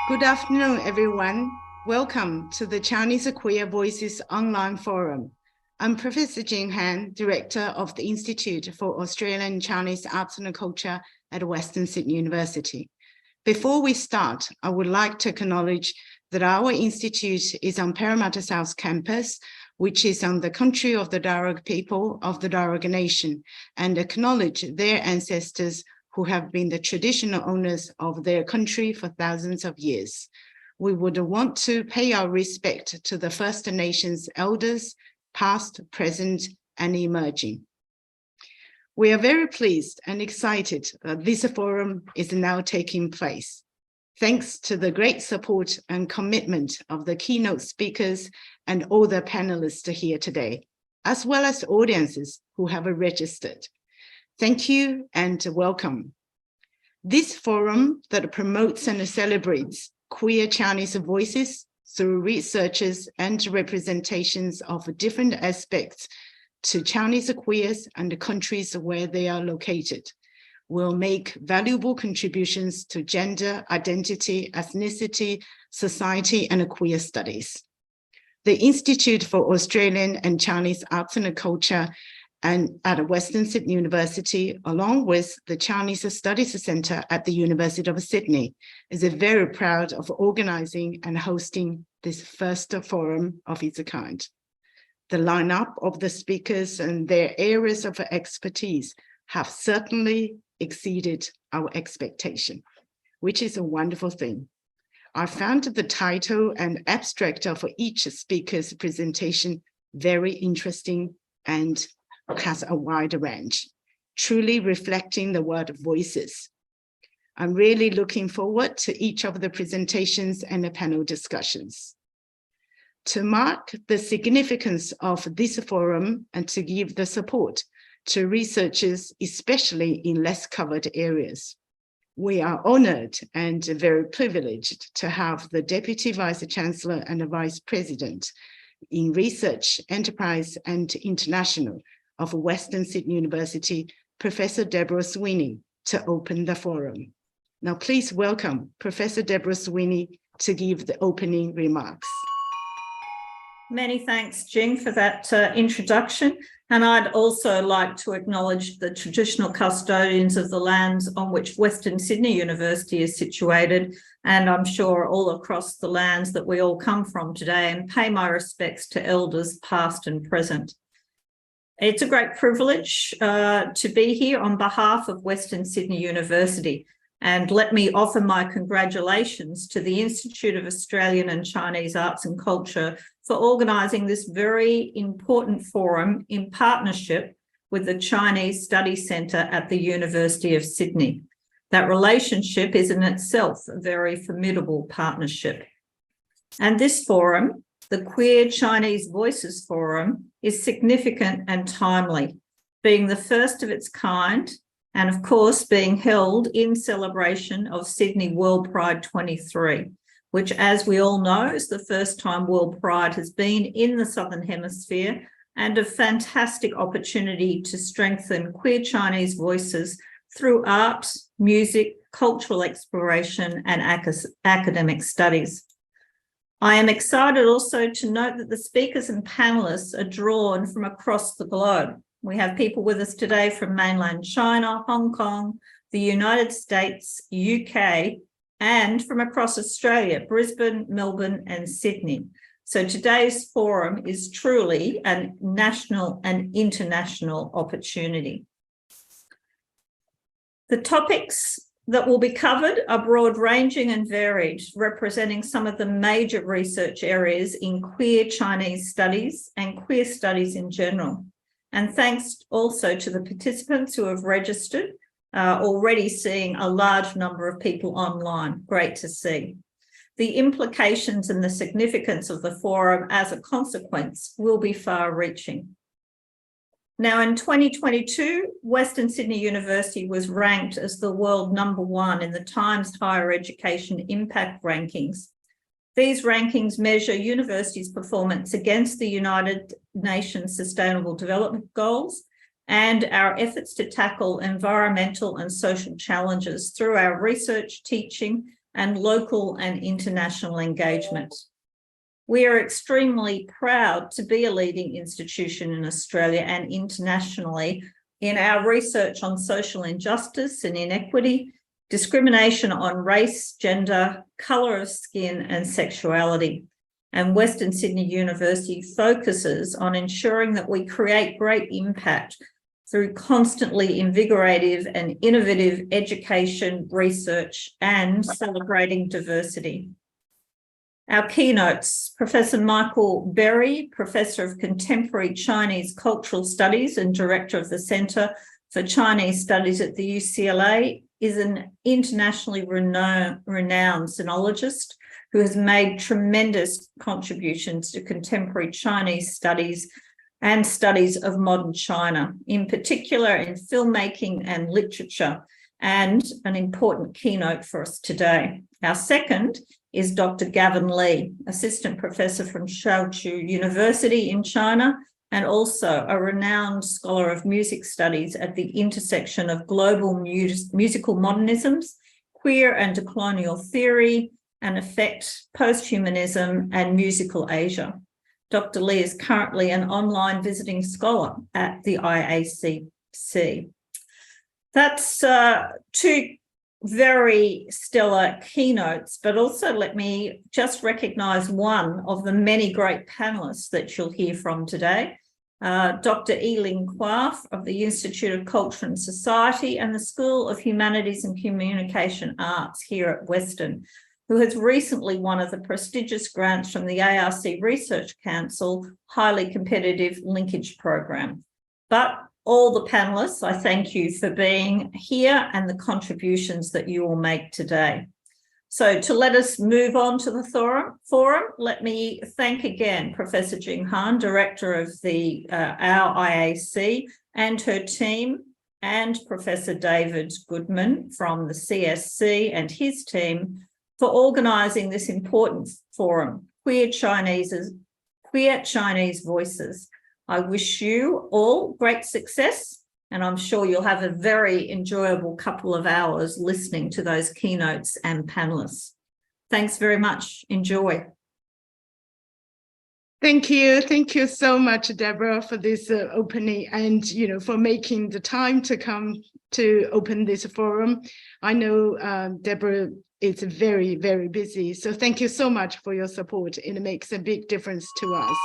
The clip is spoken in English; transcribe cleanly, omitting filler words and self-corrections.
Good afternoon, everyone. Welcome to the Chinese Queer Voices Online Forum. I'm Professor Jing, Director of the Institute for Australian Chinese Arts and Culture at Western Sydney University. Before we start, I would like to acknowledge that our institute is on Parramatta South Campus, which is on the country of the Darug people of the Darug Nation, and acknowledge their ancestors who have been the traditional owners of their country for thousands of years. We would want to pay our respect to the First Nations elders, past, present, and emerging. We are very pleased and excited that this forum is now taking place. Thanks to the great support and commitment of the keynote speakers and all the panelists here today, as well as audiences who have registered. Thank you and welcome. This forum that promotes and celebrates queer Chinese voices through researches and representations of different aspects to Chinese queers and the countries where they are located will make valuable contributions to gender, identity, ethnicity, society, and queer studies. The Institute for Australian and Chinese Arts and Culture and at Western Sydney University, along with the Chinese Studies Centre at the University of Sydney, is very proud of organising and hosting this first forum of its kind. The lineup of the speakers and their areas of expertise have certainly exceeded our expectation, which is a wonderful thing. I found the title and abstract of each speaker's presentation very interesting and has a wide range, truly reflecting the word voices. I'm really looking forward to each of the presentations and the panel discussions. To mark the significance of this forum and to give the support to researchers, especially in less covered areas, we are honored and very privileged to have the Deputy Vice Chancellor and the Vice President in Research, Enterprise and International of Western Sydney University, Professor Deborah Sweeney, to open the forum. Now, please welcome Professor Deborah Sweeney to give the opening remarks. Many thanks, Jing, for that introduction. And I'd also like to acknowledge the traditional custodians of the lands on which Western Sydney University is situated, and I'm sure all across the lands that we all come from today, and pay my respects to elders past and present. It's a great privilege to be here on behalf of Western Sydney University. And let me offer my congratulations to the Institute of Australian and Chinese Arts and Culture for organising this very important forum in partnership with the Chinese Studies Centre at the University of Sydney. That relationship is in itself a very formidable partnership. And this forum, the Queer Chinese Voices Forum, is significant and timely, being the first of its kind, and of course being held in celebration of Sydney WorldPride 23, which, as we all know, is the first time WorldPride has been in the Southern Hemisphere, and a fantastic opportunity to strengthen queer Chinese voices through art, music, cultural exploration, and academic studies. I am excited also to note that the speakers and panelists are drawn from across the globe. We have people with us today from mainland China, Hong Kong, the United States, UK, and from across Australia, Brisbane, Melbourne, and Sydney. So today's forum is truly a national and international opportunity. The topics that will be covered are broad-ranging and varied, representing some of the major research areas in queer Chinese studies and queer studies in general. And thanks also to the participants who have registered, already seeing a large number of people online. Great to see. The implications and the significance of the forum as a consequence will be far-reaching. Now, in 2022, Western Sydney University was ranked as the world #1 in the Times Higher Education Impact Rankings. These rankings measure universities' performance against the United Nations Sustainable Development Goals and our efforts to tackle environmental and social challenges through our research, teaching, and local and international engagement. We are extremely proud to be a leading institution in Australia and internationally in our research on social injustice and inequity, discrimination on race, gender, colour of skin and sexuality. And Western Sydney University focuses on ensuring that we create great impact through constantly invigorative and innovative education, research, and celebrating diversity. Our keynotes: Professor Michael Berry, Professor of Contemporary Chinese Cultural Studies and Director of the Centre for Chinese Studies at the UCLA, is an internationally renowned sinologist who has made tremendous contributions to contemporary Chinese studies and studies of modern China, in particular in filmmaking and literature, and an important keynote for us today. Our second is Dr. Gavin Lee, Assistant Professor from Xiaochu University in China, and also a renowned scholar of music studies at the intersection of global musical modernisms, queer and decolonial theory, and effect, posthumanism, and musical Asia. Dr. Lee is currently an online visiting scholar at the IACC. That's two very stellar keynotes, but also let me just recognise one of the many great panellists that you'll hear from today, Dr. Eileen Quaff of the Institute of Culture and Society and the School of Humanities and Communication Arts here at Western, who has recently won of the prestigious grants from the ARC Research Council Highly Competitive Linkage Program. But all the panellists, I thank you for being here and the contributions that you will make today. So to let us move on to the forum, let me thank again Professor Jing Han, Director of our IAC and her team, and Professor David Goodman from the CSC and his team for organising this important forum, Queer Chinese Voices. I wish you all great success, and I'm sure you'll have a very enjoyable couple of hours listening to those keynotes and panellists. Thanks very much. Enjoy. Thank you. Thank you so much, Deborah, for this opening and, for making the time to come to open this forum. I know Deborah is very, very busy. So thank you so much for your support. It makes a big difference to us.